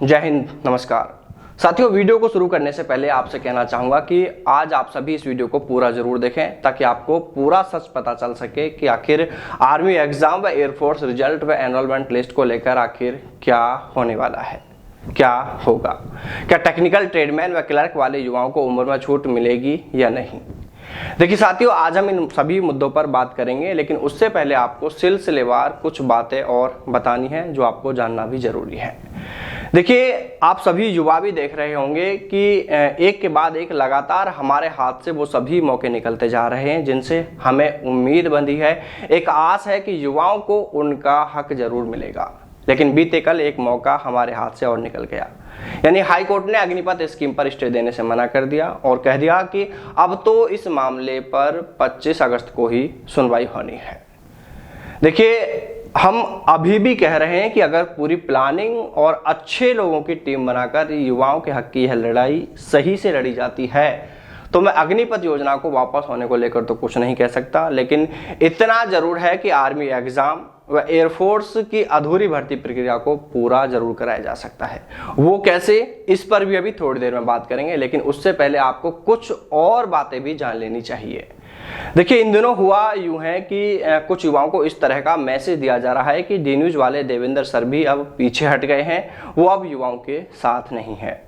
जय हिंद, नमस्कार साथियों। वीडियो को शुरू करने से पहले आपसे कहना चाहूँगा कि आज आप सभी इस वीडियो को पूरा जरूर देखें ताकि आपको पूरा सच पता चल सके कि आखिर आर्मी एग्जाम व एयरफोर्स रिजल्ट व एनरोलमेंट लिस्ट को लेकर आखिर क्या होने वाला है, क्या होगा। क्या टेक्निकल, ट्रेडमैन व क्लर्क वाले युवाओं को उम्र में छूट मिलेगी या नहीं। देखिए साथियों, आज हम इन सभी मुद्दों पर बात करेंगे, लेकिन उससे पहले आपको सिलसिलेवार कुछ बातें और बतानी है जो आपको जानना भी जरूरी है। देखिए, आप सभी युवा भी देख रहे होंगे कि एक के बाद एक लगातार हमारे हाथ से वो सभी मौके निकलते जा रहे हैं जिनसे हमें उम्मीद बंधी है, एक आस है कि युवाओं को उनका हक जरूर मिलेगा। लेकिन बीते कल एक मौका हमारे हाथ से और निकल गया, यानी हाई कोर्ट ने अग्निपथ स्कीम पर स्टे देने से मना कर दिया और कह दिया कि अब तो इस मामले पर 25 अगस्त को ही सुनवाई होनी है। देखिए, हम अभी भी कह रहे हैं कि अगर पूरी प्लानिंग और अच्छे लोगों की टीम बनाकर युवाओं के हक की यह लड़ाई सही से लड़ी जाती है तो मैं अग्निपथ योजना को वापस होने को लेकर तो कुछ नहीं कह सकता, लेकिन इतना जरूर है कि आर्मी एग्जाम व एयरफोर्स की अधूरी भर्ती प्रक्रिया को पूरा जरूर कराया जा सकता है। वो कैसे, इस पर भी अभी थोड़ी देर में बात करेंगे, लेकिन उससे पहले आपको कुछ और बातें भी जान लेनी चाहिए। देखिए, इन दिनों हुआ यूं है कि कुछ युवाओं को इस तरह का मैसेज दिया जा रहा है कि डी न्यूज वाले देवेंद्र सर भी अब पीछे हट गए हैं, वो अब युवाओं के साथ नहीं है।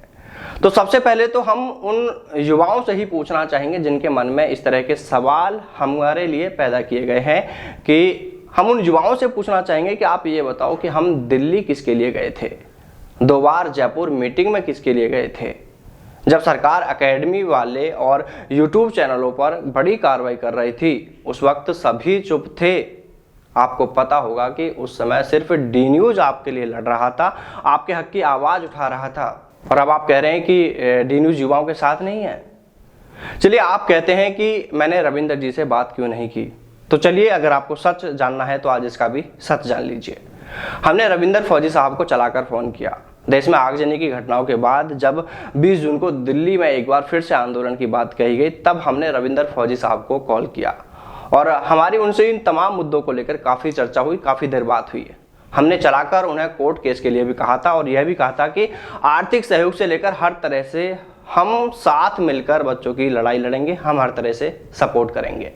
तो सबसे पहले तो हम उन युवाओं से ही पूछना चाहेंगे जिनके मन में इस तरह के सवाल हमारे लिए पैदा किए गए हैं, कि हम उन युवाओं से पूछना चाहेंगे कि आप ये बताओ कि हम दिल्ली किसके लिए गए थे, 2 बार जयपुर मीटिंग में किसके लिए गए थे। जब सरकार एकेडमी वाले और यूट्यूब चैनलों पर बड़ी कार्रवाई कर रही थी, उस वक्त सभी चुप थे। आपको पता होगा कि उस समय सिर्फ डी न्यूज आपके लिए लड़ रहा था, आपके हक की आवाज उठा रहा था, और अब आप कह रहे हैं कि डी न्यूज युवाओं के साथ नहीं है। चलिए, आप कहते हैं कि मैंने रविंदर जी से बात क्यों नहीं की, तो चलिए, अगर आपको सच जानना है तो आज इसका भी सच जान लीजिए। हमने रविंदर फौजी साहब को चलाकर फोन किया। देश में आगजनी की घटनाओं के बाद जब 20 जून को दिल्ली में एक बार फिर से आंदोलन की बात कही गई, तब हमने रविंदर फौजी साहब को कॉल किया और हमारी उनसे इन तमाम मुद्दों को लेकर काफ़ी चर्चा हुई, काफ़ी देर बात हुई है। हमने चलाकर उन्हें कोर्ट केस के लिए भी कहा था और यह भी कहा था कि आर्थिक सहयोग से लेकर हर तरह से हम साथ मिलकर बच्चों की लड़ाई लड़ेंगे, हम हर तरह से सपोर्ट करेंगे।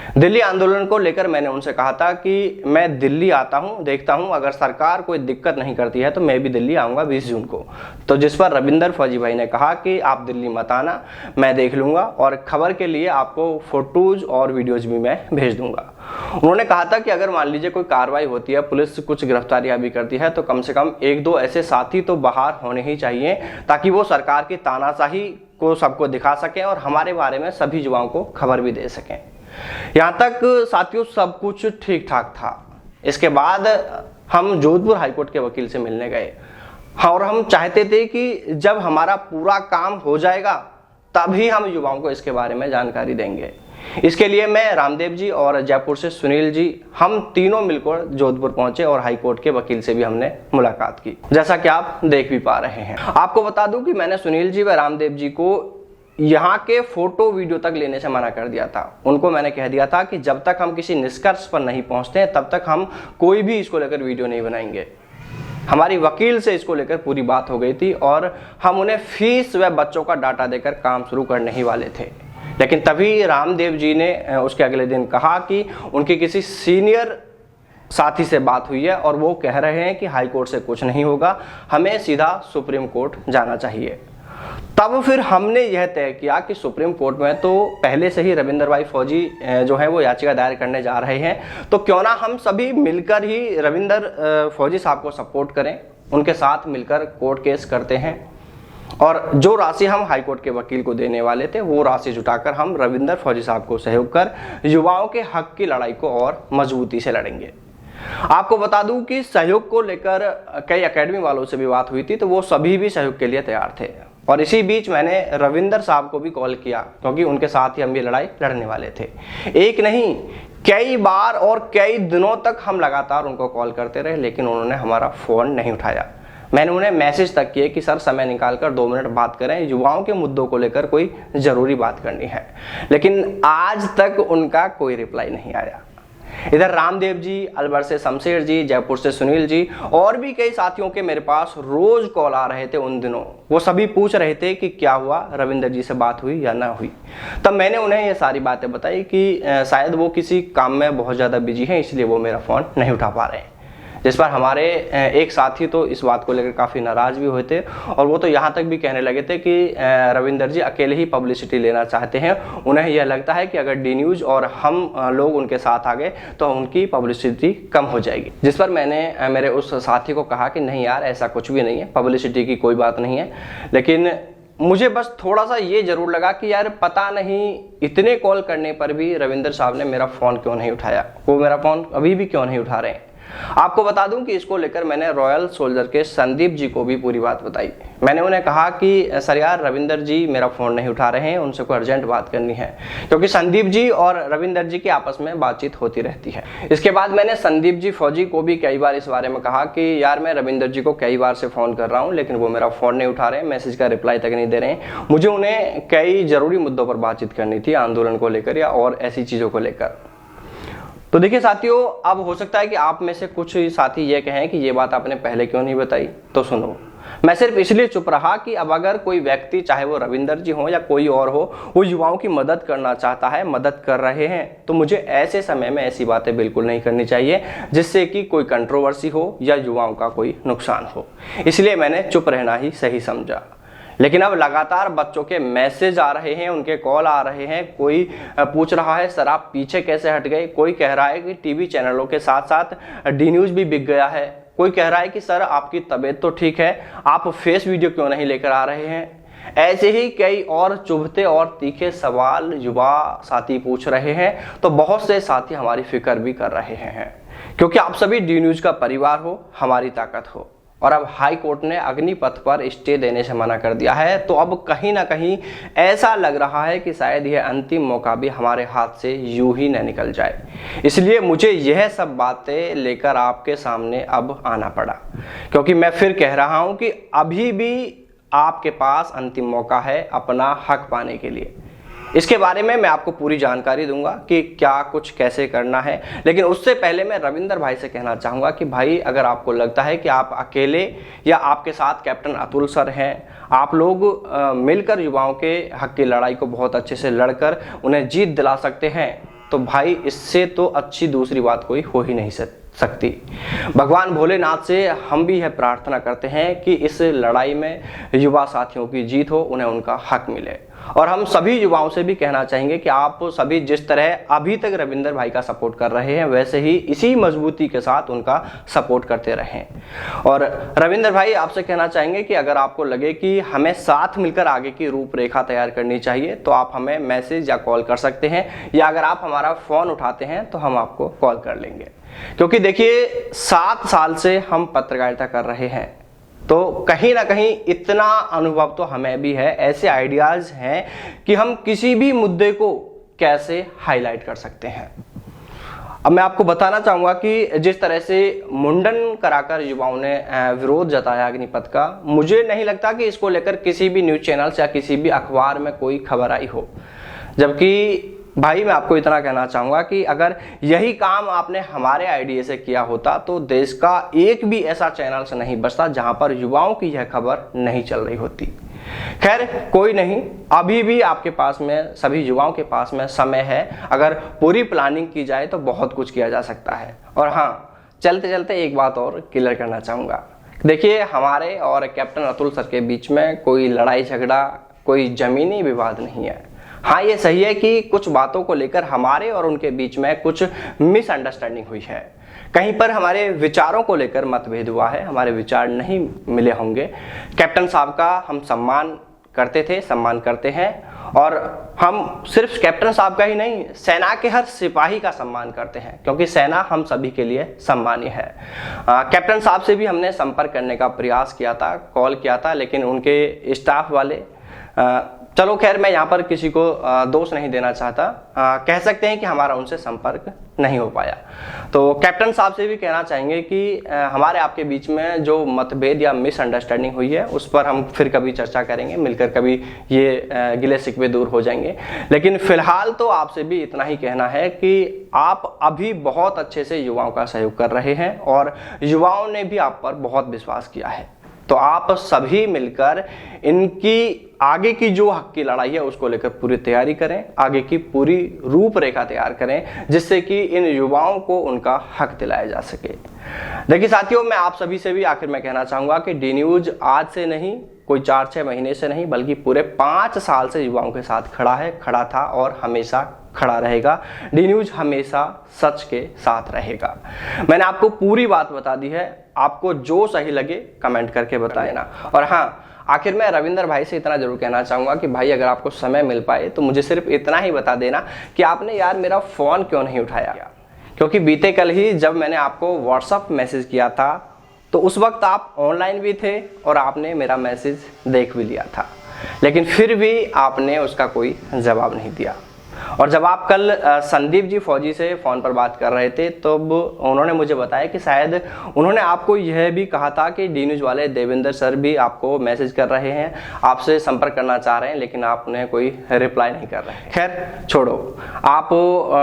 दिल्ली आंदोलन को लेकर मैंने उनसे कहा था कि मैं दिल्ली आता हूं, देखता हूं, अगर सरकार कोई दिक्कत नहीं करती है तो मैं भी दिल्ली आऊंगा 20 जून को। तो जिस पर रविंदर फौजी भाई ने कहा कि आप दिल्ली मत आना, मैं देख लूंगा और खबर के लिए आपको फोटोज और वीडियोज भी मैं भेज दूंगा। उन्होंने कहा था कि अगर मान लीजिए कोई कार्रवाई होती है, पुलिस कुछ गिरफ्तारियां भी करती है, तो कम से कम 1-2 ऐसे साथी तो बाहर होने ही चाहिए ताकि वो सरकार की तानाशाही को सबको दिखा सकें और हमारे बारे में सभी युवाओं को खबर भी दे सकें। यहाँ तक साथियों सब कुछ ठीक ठाक था। इसके बाद हम जोधपुर हाईकोर्ट के वकील से मिलने गए और हम चाहते थे कि जब हमारा पूरा काम हो जाएगा तभी हम युवाओं को इसके बारे में जानकारी देंगे। इसके लिए मैं, रामदेव जी और जयपुर से सुनील जी, हम तीनों मिलकर जोधपुर पहुंचे और हाईकोर्ट के वकील से भी हमने मुलाकात की, जैसा कि आप देख भी पा रहे हैं। आपको बता दूं कि मैंने सुनील जी व रामदेव जी को यहाँ के फोटो वीडियो तक लेने से मना कर दिया था। उनको मैंने कह दिया था कि जब तक हम किसी निष्कर्ष पर नहीं पहुंचते हैं तब तक हम कोई भी इसको लेकर वीडियो नहीं बनाएंगे। हमारी वकील से इसको लेकर पूरी बात हो गई थी और हम उन्हें फीस व बच्चों का डाटा देकर काम शुरू करने ही वाले थे। लेकिन तभी रामदेव जी ने उसके अगले दिन कहा कि उनके किसी सीनियर साथी से बात हुई है और वो कह रहे हैं कि हाई कोर्ट से कुछ नहीं होगा, हमें सीधा सुप्रीम कोर्ट जाना चाहिए। तब फिर हमने यह तय किया कि सुप्रीम कोर्ट में तो पहले से ही रविंदर भाई फौजी जो है वो याचिका दायर करने जा रहे हैं, तो क्यों ना हम सभी मिलकर ही रविंदर फौजी साहब को सपोर्ट करें, उनके साथ मिलकर कोर्ट केस करते हैं और जो राशि हम हाईकोर्ट के वकील को देने वाले थे वो राशि जुटाकर हम रविंदर फौजी साहब को सहयोग कर युवाओं के हक की लड़ाई को और मजबूती से लड़ेंगे। आपको बता दूं कि सहयोग को लेकर कई एकेडमी वालों से भी बात हुई थी, तो वो सभी भी सहयोग के लिए तैयार थे और इसी बीच मैंने रविंदर साहब को भी कॉल किया क्योंकि उनके साथ ही हम ये लड़ाई लड़ने वाले थे। एक नहीं, कई बार और कई दिनों तक हम लगातार उनको कॉल करते रहे, लेकिन उन्होंने हमारा फोन नहीं उठाया। मैंने उन्हें मैसेज तक किए कि सर समय निकालकर 2 मिनट बात करें, युवाओं के मुद्दों को लेकर कोई जरूरी बात करनी है, लेकिन आज तक उनका कोई रिप्लाई नहीं आया। इधर रामदेव जी, अलवर से शमशेर जी, जयपुर से सुनील जी और भी कई साथियों के मेरे पास रोज कॉल आ रहे थे उन दिनों। वो सभी पूछ रहे थे कि क्या हुआ, रविंदर जी से बात हुई या ना हुई। तब मैंने उन्हें ये सारी बातें बताई कि शायद वो किसी काम में बहुत ज़्यादा बिजी हैं, इसलिए वो मेरा फ़ोन नहीं उठा पा रहे हैं। जिस पर हमारे एक साथी तो इस बात को लेकर काफ़ी नाराज़ भी हुए थे और वो तो यहाँ तक भी कहने लगे थे कि रविंदर जी अकेले ही पब्लिसिटी लेना चाहते हैं। उन्हें यह लगता है कि अगर डी न्यूज़ और हम लोग उनके साथ आ गए तो उनकी पब्लिसिटी कम हो जाएगी। जिस पर मैंने मेरे उस साथी को कहा कि नहीं यार, ऐसा कुछ भी नहीं है, पब्लिसिटी की कोई बात नहीं है। लेकिन मुझे बस थोड़ा सा ये जरूर लगा कि यार पता नहीं इतने कॉल करने पर भी रविंदर साहब ने मेरा फ़ोन क्यों नहीं उठाया, वो मेरा फ़ोन अभी भी क्यों नहीं उठा रहे हैं। आपको बता दूं कि इसको लेकर मैंने रॉयल सोल्जर के संदीप जी को भी पूरी बात बताई। मैंने उन्हें कहा कि सर यार, रविंदर जी मेरा फ़ोन नहीं उठा रहे हैं, उनसे कोई अर्जेंट बात करनी है, क्योंकि संदीप जी और रविंदर जी की आपस में बातचीत होती रहती है। इसके बाद मैंने संदीप जी फौजी को भी कई बार इस बारे में कहा कि यार मैं रविंदर जी को कई बार से फ़ोन कर रहा हूँ, लेकिन वो मेरा फ़ोन नहीं उठा रहे हैं, मैसेज का रिप्लाई तक नहीं दे रहे हैं। मुझे उन्हें कई ज़रूरी मुद्दों पर बातचीत करनी थी, आंदोलन को लेकर या और ऐसी चीज़ों को लेकर। तो देखिए साथियों, अब हो सकता है कि आप में से कुछ साथी ये कहें कि ये बात आपने पहले क्यों नहीं बताई। तो सुनो, मैं सिर्फ इसलिए चुप रहा कि अब अगर कोई व्यक्ति, चाहे वो रविंदर जी हो या कोई और हो, वो युवाओं की मदद करना चाहता है, मदद कर रहे हैं, तो मुझे ऐसे समय में ऐसी बातें बिल्कुल नहीं करनी चाहिए जिससे कि कोई कंट्रोवर्सी हो या युवाओं का कोई नुकसान हो। इसलिए मैंने चुप रहना ही सही समझा। लेकिन अब लगातार बच्चों के मैसेज आ रहे हैं, उनके कॉल आ रहे हैं। कोई पूछ रहा है सर आप पीछे कैसे हट गए, कोई कह रहा है कि टीवी चैनलों के साथ साथ डी न्यूज़ भी बिक गया है, कोई कह रहा है कि सर आपकी तबीयत तो ठीक है, आप फेस वीडियो क्यों नहीं लेकर आ रहे हैं। ऐसे ही कई और चुभते और तीखे सवाल युवा साथी पूछ रहे हैं। तो बहुत से साथी हमारी फिक्र भी कर रहे हैं, क्योंकि आप सभी डी न्यूज़ का परिवार हो, हमारी ताकत हो। और अब हाई कोर्ट ने अग्निपथ पर स्टे देने से मना कर दिया है, तो अब कहीं ना कहीं ऐसा लग रहा है कि शायद यह अंतिम मौका भी हमारे हाथ से यूं ही न निकल जाए। इसलिए मुझे यह सब बातें लेकर आपके सामने अब आना पड़ा, क्योंकि मैं फिर कह रहा हूं कि अभी भी आपके पास अंतिम मौका है अपना हक पाने के लिए। इसके बारे में मैं आपको पूरी जानकारी दूंगा कि क्या कुछ कैसे करना है। लेकिन उससे पहले मैं रविंदर भाई से कहना चाहूँगा कि भाई, अगर आपको लगता है कि आप अकेले या आपके साथ कैप्टन अतुल सर हैं, आप लोग मिलकर युवाओं के हक की लड़ाई को बहुत अच्छे से लड़कर उन्हें जीत दिला सकते हैं, तो भाई इससे तो अच्छी दूसरी बात कोई हो ही नहीं सकती। भगवान भोलेनाथ से हम भी यह प्रार्थना करते हैं कि इस लड़ाई में युवा साथियों की जीत हो, उन्हें उनका हक मिले। और हम सभी युवाओं से भी कहना चाहेंगे कि आप सभी जिस तरह अभी तक रविंदर भाई का सपोर्ट कर रहे हैं, वैसे ही इसी मजबूती के साथ उनका सपोर्ट करते रहें। और रविंदर भाई, आपसे कहना चाहेंगे कि अगर आपको लगे कि हमें साथ मिलकर आगे की रूपरेखा तैयार करनी चाहिए, तो आप हमें मैसेज या कॉल कर सकते हैं, या अगर आप हमारा फ़ोन उठाते हैं तो हम आपको कॉल कर लेंगे। क्योंकि देखिए, 7 साल से हम पत्रकारिता कर रहे हैं, तो कहीं ना कहीं इतना अनुभव तो हमें भी है, ऐसे आइडियाज़ हैं कि हम किसी भी मुद्दे को कैसे हाईलाइट कर सकते हैं। अब मैं आपको बताना चाहूँगा कि जिस तरह से मुंडन कराकर युवाओं ने विरोध जताया अग्निपथ का, मुझे नहीं लगता कि इसको लेकर किसी भी न्यूज़ चैनल या किसी भी अखबार में कोई खबर आई हो। जबकि भाई, मैं आपको इतना कहना चाहूँगा कि अगर यही काम आपने हमारे आइडिया से किया होता तो देश का एक भी ऐसा चैनल से नहीं बचता जहां पर युवाओं की यह खबर नहीं चल रही होती। खैर कोई नहीं, अभी भी आपके पास में, सभी युवाओं के पास में समय है। अगर पूरी प्लानिंग की जाए तो बहुत कुछ किया जा सकता है। और हाँ, चलते चलते एक बात और क्लियर करना चाहूँगा। देखिए, हमारे और कैप्टन अतुल सर के बीच में कोई लड़ाई झगड़ा, कोई ज़मीनी विवाद नहीं है। हाँ, ये सही है कि कुछ बातों को लेकर हमारे और उनके बीच में कुछ मिसअंडरस्टैंडिंग हुई है। कहीं पर हमारे विचारों को लेकर मतभेद हुआ है, हमारे विचार नहीं मिले होंगे। कैप्टन साहब का हम सम्मान करते थे, सम्मान करते हैं, और हम सिर्फ कैप्टन साहब का ही नहीं, सेना के हर सिपाही का सम्मान करते हैं, क्योंकि सेना हम सभी के लिए सम्मानीय है। कैप्टन साहब से भी हमने संपर्क करने का प्रयास किया था, कॉल किया था, लेकिन उनके स्टाफ वाले चलो खैर, मैं यहाँ पर किसी को दोष नहीं देना चाहता, कह सकते हैं कि हमारा उनसे संपर्क नहीं हो पाया। तो कैप्टन साहब से भी कहना चाहेंगे कि हमारे आपके बीच में जो मतभेद या मिसअंडरस्टैंडिंग हुई है उस पर हम फिर कभी चर्चा करेंगे, मिलकर कभी ये गिले शिकवे दूर हो जाएंगे। लेकिन फिलहाल तो आपसे भी इतना ही कहना है कि आप अभी बहुत अच्छे से युवाओं का सहयोग कर रहे हैं और युवाओं ने भी आप पर बहुत विश्वास किया है। तो आप सभी मिलकर इनकी आगे की जो हक की लड़ाई है उसको लेकर पूरी तैयारी करें, आगे की पूरी रूपरेखा तैयार करें, जिससे कि इन युवाओं को उनका हक दिलाया जा सके। देखिए साथियों, मैं आप सभी से भी आखिर में कहना चाहूंगा कि डी न्यूज आज से नहीं, कोई 4-6 महीने से नहीं, बल्कि पूरे 5 साल से युवाओं के साथ खड़ा है, खड़ा था और हमेशा खड़ा रहेगा। डी न्यूज हमेशा सच के साथ रहेगा। मैंने आपको पूरी बात बता दी है, आपको जो सही लगे कमेंट करके बताए ना। और हाँ, आखिर में रविंदर भाई से इतना जरूर कहना चाहूंगा कि भाई अगर आपको समय मिल पाए तो मुझे सिर्फ इतना ही बता देना कि आपने यार मेरा फोन क्यों नहीं उठाया, क्योंकि बीते कल ही जब मैंने आपको व्हाट्सएप मैसेज किया था तो उस वक्त आप ऑनलाइन भी थे और आपने मेरा मैसेज देख भी लिया था, लेकिन फिर भी आपने उसका कोई जवाब नहीं दिया। और जब आप कल संदीप जी फौजी से फ़ोन पर बात कर रहे थे तो उन्होंने मुझे बताया कि शायद उन्होंने आपको यह भी कहा था कि डी न्यूज़ वाले देवेंद्र सर भी आपको मैसेज कर रहे हैं, आपसे संपर्क करना चाह रहे हैं, लेकिन आपने कोई रिप्लाई नहीं कर रहे हैं। खैर छोड़ो, आप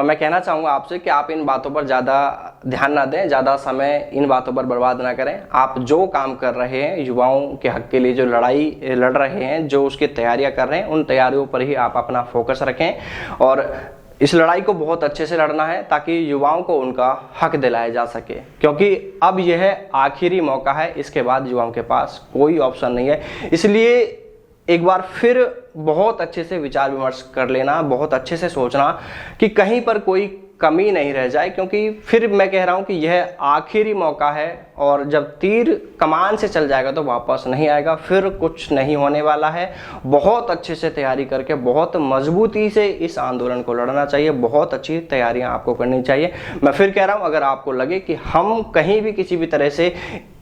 मैं कहना चाहूँगा आपसे कि आप इन बातों पर ज़्यादा ध्यान ना दें, ज़्यादा समय इन बातों पर बर्बाद ना करें। आप जो काम कर रहे हैं, युवाओं के हक के लिए जो लड़ाई लड़ रहे हैं, जो उसकी तैयारियाँ कर रहे हैं, उन तैयारियों पर ही आप अपना फोकस रखें और इस लड़ाई को बहुत अच्छे से लड़ना है ताकि युवाओं को उनका हक दिलाया जा सके, क्योंकि अब यह आखिरी मौका है, इसके बाद युवाओं के पास कोई ऑप्शन नहीं है। इसलिए एक बार फिर बहुत अच्छे से विचार विमर्श कर लेना, बहुत अच्छे से सोचना कि कहीं पर कोई कमी नहीं रह जाए, क्योंकि फिर मैं कह रहा हूं कि यह आखिरी मौका है और जब तीर कमान से चल जाएगा तो वापस नहीं आएगा, फिर कुछ नहीं होने वाला है। बहुत अच्छे से तैयारी करके बहुत मजबूती से इस आंदोलन को लड़ना चाहिए, बहुत अच्छी तैयारियां आपको करनी चाहिए। मैं फिर कह रहा हूं, अगर आपको लगे कि हम कहीं भी किसी भी तरह से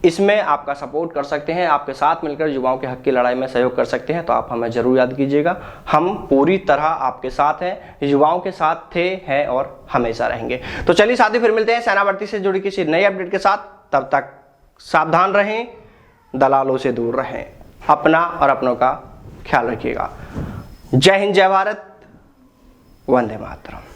इसमें आपका सपोर्ट कर सकते हैं, आपके साथ मिलकर युवाओं के हक की लड़ाई में सहयोग कर सकते हैं, तो आप हमें जरूर याद कीजिएगा। हम पूरी तरह आपके साथ हैं, युवाओं के साथ थे, हैं और हमेशा रहेंगे। तो चलिए साथी, फिर मिलते हैं सेना भर्ती से जुड़ी किसी नई अपडेट के साथ। तब तक सावधान रहें, दलालों से दूर रहें, अपना और अपनों का ख्याल रखिएगा। जय हिंद, जय भारत, वंदे मातरम।